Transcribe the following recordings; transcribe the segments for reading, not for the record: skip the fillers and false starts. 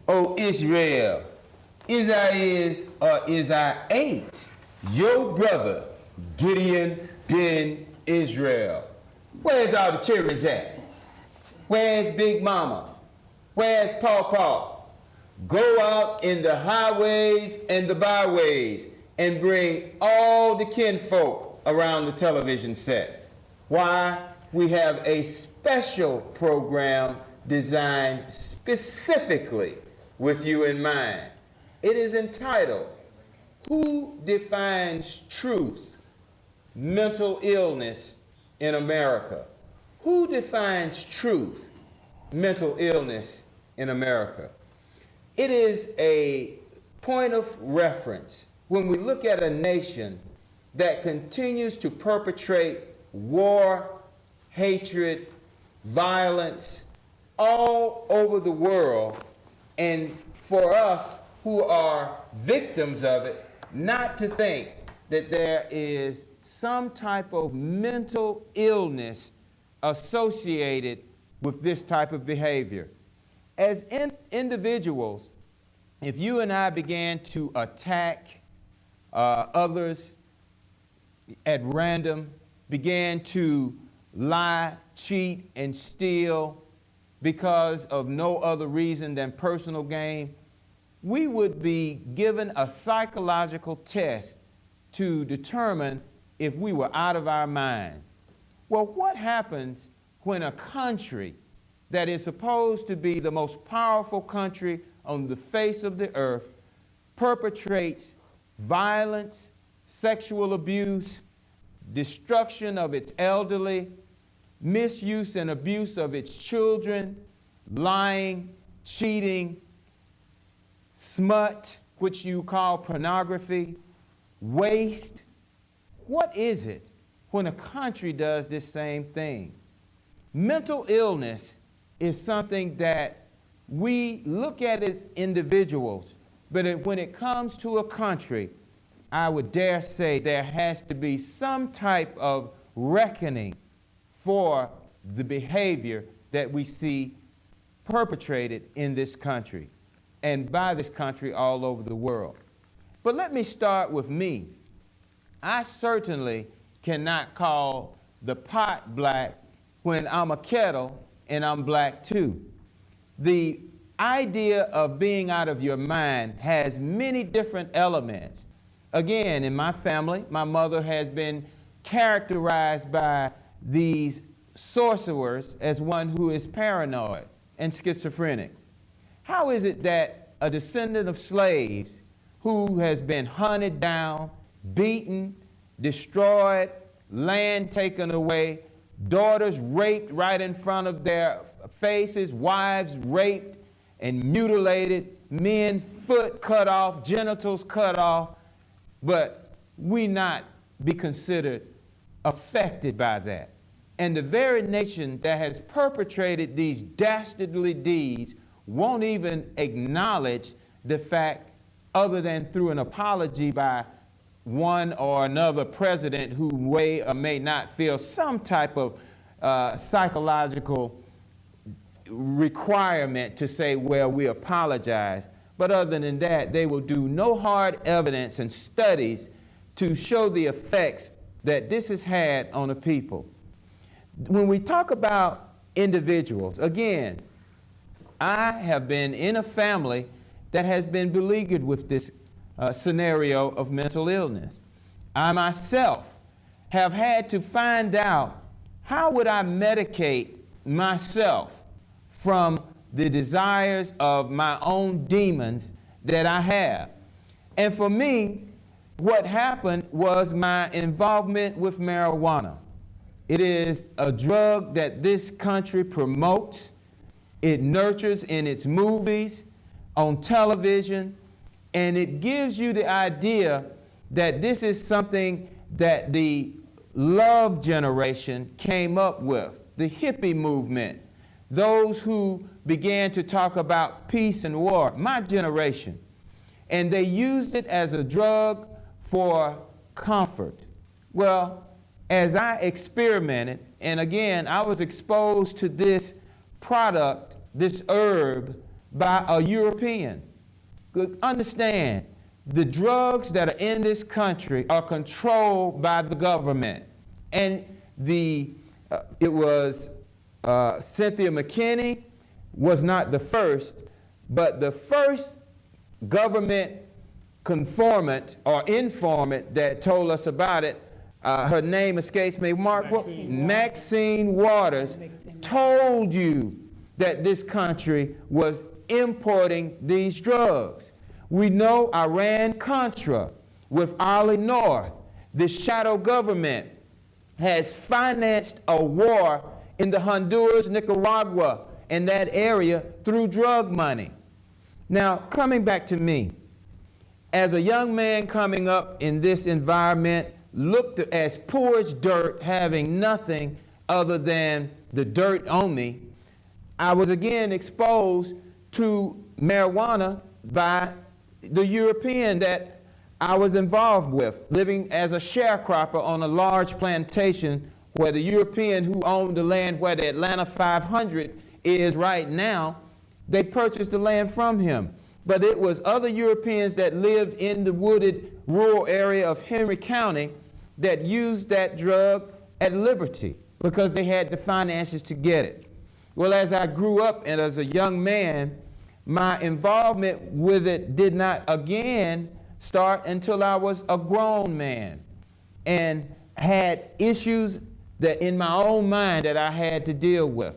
O Israel, is or is I ain't your brother Gideon ben Israel. Where's all the children at? Where's Big Mama? Where's Pawpaw? Go out in the highways and the byways and bring all the kinfolk around the television set. Why? We have a special program designed specifically with you in mind. It is entitled, Who Defines Truth? Mental Illness in America. Who defines truth? Mental illness in America. It is a point of reference when we look at a nation that continues to perpetrate war, hatred, violence all over the world, and for us who are victims of it, not to think that there is some type of mental illness associated with this type of behavior. As individuals, if you and I began to attack others at random, began to lie, cheat, and steal because of no other reason than personal gain, we would be given a psychological test to determine if we were out of our mind. Well, what happens when a country that is supposed to be the most powerful country on the face of the earth perpetrates violence, sexual abuse, destruction of its elderly, misuse and abuse of its children, lying, cheating, smut, which you call pornography, waste? What is it when a country does this same thing? Mental illness is something that we look at as individuals, but when it comes to a country, I would dare say there has to be some type of reckoning for the behavior that we see perpetrated in this country and by this country all over the world. But let me start with me. I certainly cannot call the pot black when I'm a kettle and I'm black too. The idea of being out of your mind has many different elements. Again, in my family, my mother has been characterized by these sorcerers as one who is paranoid and schizophrenic. How is it that a descendant of slaves who has been hunted down, beaten, destroyed, land taken away, daughters raped right in front of their faces, wives raped and mutilated, men foot cut off, genitals cut off, but we not be considered affected by that? And the very nation that has perpetrated these dastardly deeds won't even acknowledge the fact, other than through an apology by one or another president who may or may not feel some type of psychological requirement to say, well, we apologize. But other than that, they will do no hard evidence and studies to show the effects that this has had on the people. When we talk about individuals, again, I have been in a family that has been beleaguered with this scenario of mental illness. I myself have had to find out, how would I medicate myself from the desires of my own demons that I have? And for me, what happened was my involvement with marijuana. It is a drug that this country promotes. It nurtures in its movies, on television, and it gives you the idea that this is something that the love generation came up with, the hippie movement, those who began to talk about peace and war, my generation. And they used it as a drug for comfort. Well, as I experimented, and again, I was exposed to this product, this herb, by a European. Understand, the drugs that are in this country are controlled by the government. And it was Cynthia McKinney was not the first, but the first government conformant or informant that told us about it. Her name escapes me. Maxine Waters told you that this country was importing these drugs. We know Iran-Contra with Ollie North. The shadow government has financed a war in the Honduras, Nicaragua, and that area through drug money. Now, coming back to me, as a young man coming up in this environment, looked as poor as dirt, having nothing other than the dirt on me, I was again exposed to marijuana by the European that I was involved with, living as a sharecropper on a large plantation where the European who owned the land where the Atlanta 500 is right now, they purchased the land from him. But it was other Europeans that lived in the wooded rural area of Henry County that used that drug at liberty because they had the finances to get it. Well, as I grew up and as a young man, my involvement with it did not again start until I was a grown man and had issues that in my own mind that I had to deal with.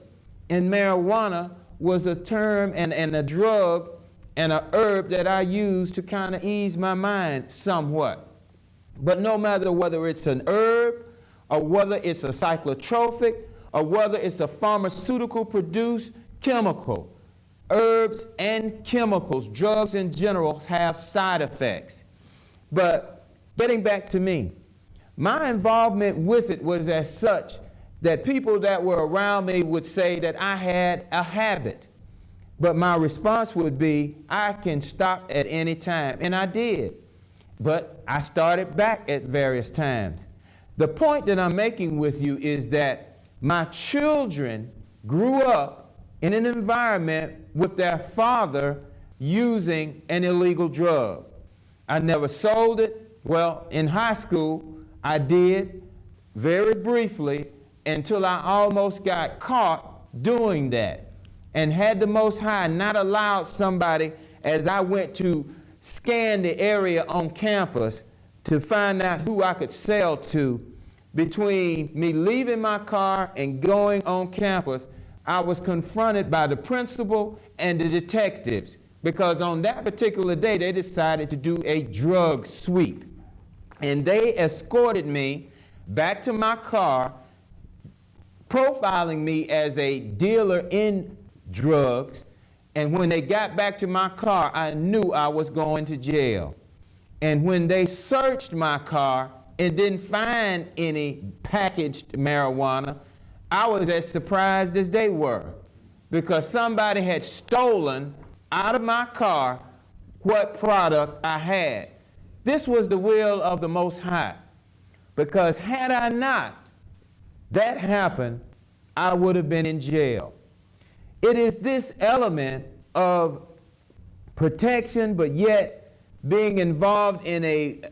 And marijuana was a term and a drug and an herb that I used to kind of ease my mind somewhat. But no matter whether it's an herb or whether it's a psychotropic or whether it's a pharmaceutical produced chemical, herbs and chemicals, drugs in general, have side effects. But getting back to me, my involvement with it was as such that people that were around me would say that I had a habit. But my response would be, I can stop at any time. And I did. But I started back at various times. The point that I'm making with you is that my children grew up in an environment with their father using an illegal drug. I never sold it. Well, in high school, I did very briefly until I almost got caught doing that and had the Most High not allowed somebody, as I went to scan the area on campus to find out who I could sell to. Between me leaving my car and going on campus, I was confronted by the principal and the detectives because on that particular day they decided to do a drug sweep. And they escorted me back to my car, profiling me as a dealer in drugs. And when they got back to my car, I knew I was going to jail. And when they searched my car and didn't find any packaged marijuana, I was as surprised as they were because somebody had stolen out of my car what product I had. This was the will of the Most High, because had I not that happened, I would have been in jail. It is this element of protection, but yet being involved in a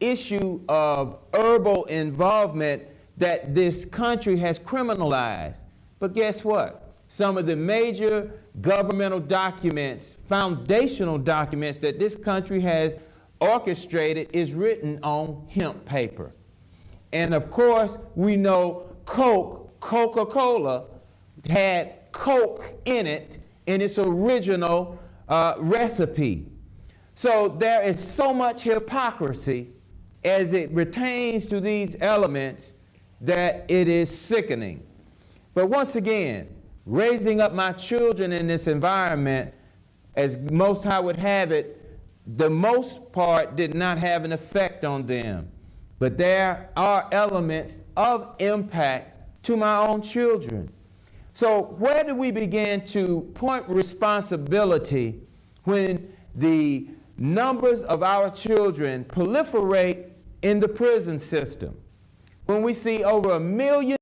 issue of herbal involvement that this country has criminalized. But guess what? Some of the major governmental documents, foundational documents that this country has orchestrated is written on hemp paper. And of course, we know Coca-Cola had Coke in it in its original recipe. So there is so much hypocrisy as it pertains to these elements that it is sickening. But once again, raising up my children in this environment, as Most High would have it, the most part did not have an effect on them. But there are elements of impact to my own children. So where do we begin to point responsibility when the numbers of our children proliferate in the prison system? When we see over 1 million